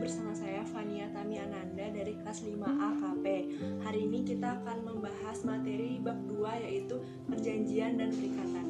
bersama saya Fania Tami Ananda dari kelas 5A KP. Hari ini kita akan membahas materi bab 2 yaitu perjanjian dan perikatan.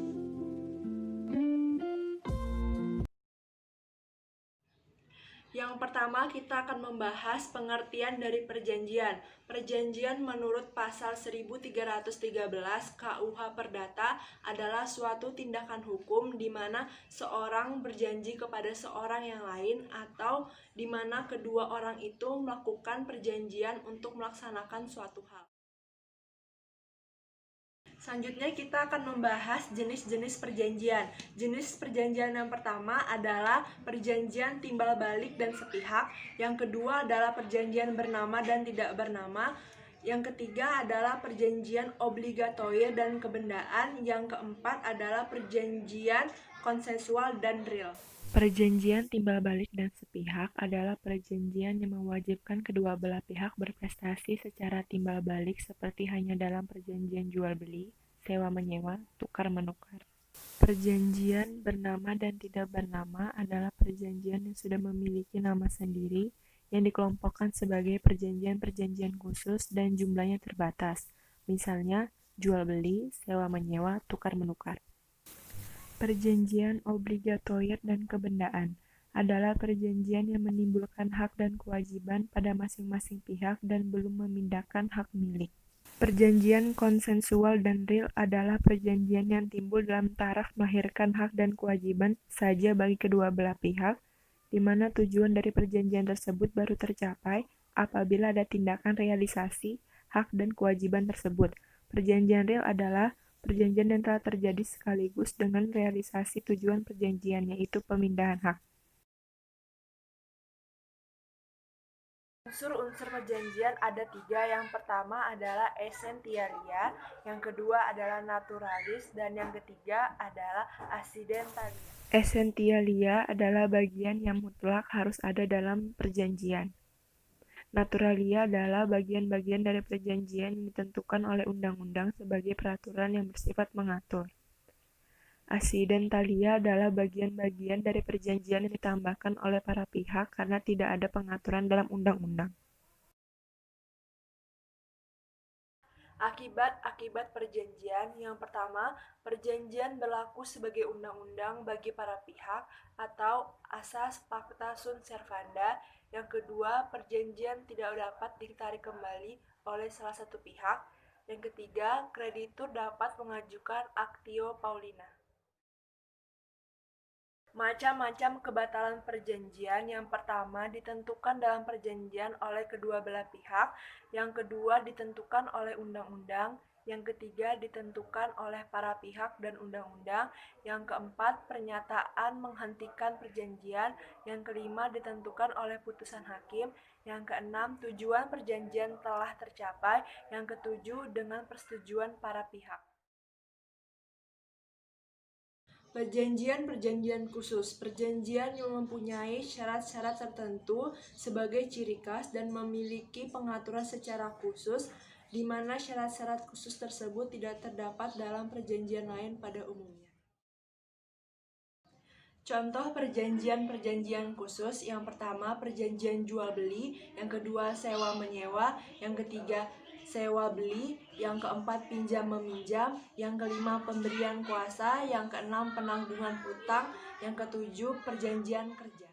Yang pertama kita akan membahas pengertian dari perjanjian. Perjanjian menurut pasal 1313 KUH Perdata adalah suatu tindakan hukum di mana seorang berjanji kepada seorang yang lain atau di mana kedua orang itu melakukan perjanjian untuk melaksanakan suatu hal. Selanjutnya kita akan membahas jenis-jenis perjanjian. Jenis perjanjian yang pertama adalah perjanjian timbal balik dan sepihak. Yang kedua adalah perjanjian bernama dan tidak bernama. Yang ketiga adalah perjanjian obligatoir dan kebendaan. Yang keempat adalah perjanjian konsensual dan real. Perjanjian timbal balik dan sepihak adalah perjanjian yang mewajibkan kedua belah pihak berprestasi secara timbal balik seperti hanya dalam perjanjian jual-beli, sewa-menyewa, tukar-menukar. Perjanjian bernama dan tidak bernama adalah perjanjian yang sudah memiliki nama sendiri yang dikelompokkan sebagai perjanjian-perjanjian khusus dan jumlahnya terbatas, misalnya jual-beli, sewa-menyewa, tukar-menukar. Perjanjian obligatoir dan kebendaan adalah perjanjian yang menimbulkan hak dan kewajiban pada masing-masing pihak dan belum memindahkan hak milik. Perjanjian konsensual dan real adalah perjanjian yang timbul dalam taraf melahirkan hak dan kewajiban saja bagi kedua belah pihak, di mana tujuan dari perjanjian tersebut baru tercapai apabila ada tindakan realisasi hak dan kewajiban tersebut. Perjanjian real adalah perjanjian yang telah terjadi sekaligus dengan realisasi tujuan perjanjian, yaitu pemindahan hak. Unsur-unsur perjanjian ada 3. Yang pertama adalah essentialia, yang kedua adalah naturalis, dan yang ketiga adalah accidentalia. Essentialia adalah bagian yang mutlak harus ada dalam perjanjian. Naturalia adalah bagian-bagian dari perjanjian yang ditentukan oleh undang-undang sebagai peraturan yang bersifat mengatur. Accidentalia adalah bagian-bagian dari perjanjian yang ditambahkan oleh para pihak karena tidak ada pengaturan dalam undang-undang. Akibat-akibat perjanjian. Yang pertama, perjanjian berlaku sebagai undang-undang bagi para pihak atau asas pacta sunt servanda. Yang kedua, perjanjian tidak dapat ditarik kembali oleh salah satu pihak. Yang ketiga, kreditur dapat mengajukan actio paulina. Macam-macam kebatalan perjanjian. Yang pertama ditentukan dalam perjanjian oleh kedua belah pihak, yang kedua ditentukan oleh undang-undang, yang ketiga ditentukan oleh para pihak dan undang-undang, yang keempat pernyataan menghentikan perjanjian, yang kelima ditentukan oleh putusan hakim, yang keenam tujuan perjanjian telah tercapai, yang ketujuh dengan persetujuan para pihak. Perjanjian-perjanjian khusus. Perjanjian yang mempunyai syarat-syarat tertentu sebagai ciri khas dan memiliki pengaturan secara khusus, di mana syarat-syarat khusus tersebut tidak terdapat dalam perjanjian lain pada umumnya. Contoh perjanjian-perjanjian khusus. Yang pertama, perjanjian jual-beli, yang kedua sewa-menyewa, yang ketiga sewa-beli, yang keempat pinjam-meminjam, yang kelima pemberian kuasa, yang keenam penanggungan hutang, yang ketujuh perjanjian kerja.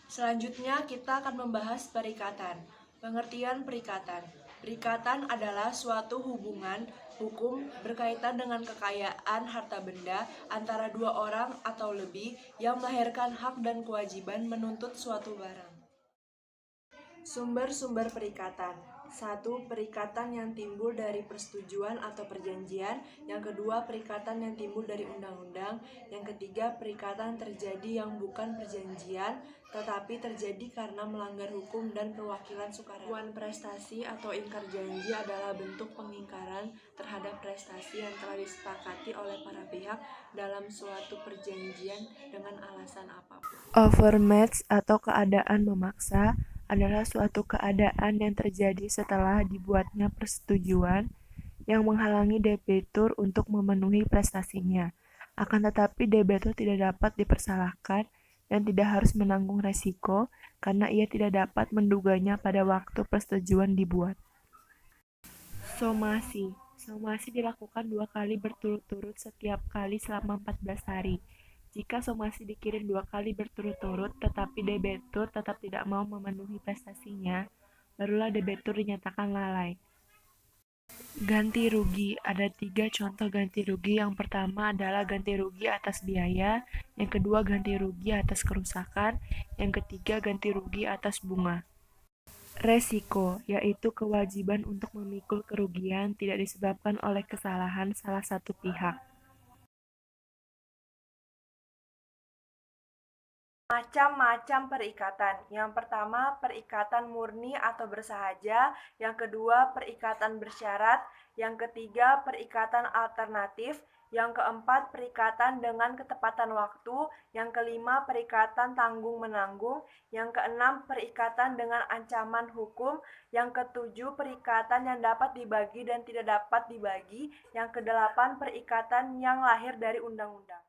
Selanjutnya kita akan membahas perikatan. Pengertian perikatan. Perikatan adalah suatu hubungan hukum berkaitan dengan kekayaan harta benda antara dua orang atau lebih yang melahirkan hak dan kewajiban menuntut suatu barang. Sumber-sumber perikatan. 1. Perikatan yang timbul dari persetujuan atau perjanjian. Yang kedua, perikatan yang timbul dari undang-undang. Yang ketiga, perikatan terjadi yang bukan perjanjian, tetapi terjadi karena melanggar hukum dan perwakilan sukarela. Prestasi atau ingkar janji adalah bentuk pengingkaran terhadap prestasi yang telah disepakati oleh para pihak dalam suatu perjanjian dengan alasan apapun. Overmatch atau keadaan memaksa adalah suatu keadaan yang terjadi setelah dibuatnya persetujuan yang menghalangi debitur untuk memenuhi prestasinya. Akan tetapi debitur tidak dapat dipersalahkan dan tidak harus menanggung resiko karena ia tidak dapat menduganya pada waktu persetujuan dibuat. Somasi. Somasi dilakukan 2 kali berturut-turut setiap kali selama 14 hari. Jika somasi dikirim 2 kali berturut-turut tetapi debitur tetap tidak mau memenuhi prestasinya, barulah debitur dinyatakan lalai. Ganti rugi. Ada 3 contoh ganti rugi. Yang pertama adalah ganti rugi atas biaya, yang kedua ganti rugi atas kerusakan, yang ketiga ganti rugi atas bunga. Resiko, yaitu kewajiban untuk memikul kerugian tidak disebabkan oleh kesalahan salah satu pihak. Macam-macam perikatan. Yang pertama, perikatan murni atau bersahaja. Yang kedua, perikatan bersyarat. Yang ketiga, perikatan alternatif. Yang keempat, perikatan dengan ketepatan waktu. Yang kelima, perikatan tanggung-menanggung. Yang keenam, perikatan dengan ancaman hukum. Yang ketujuh, perikatan yang dapat dibagi dan tidak dapat dibagi. Yang kedelapan, perikatan yang lahir dari undang-undang.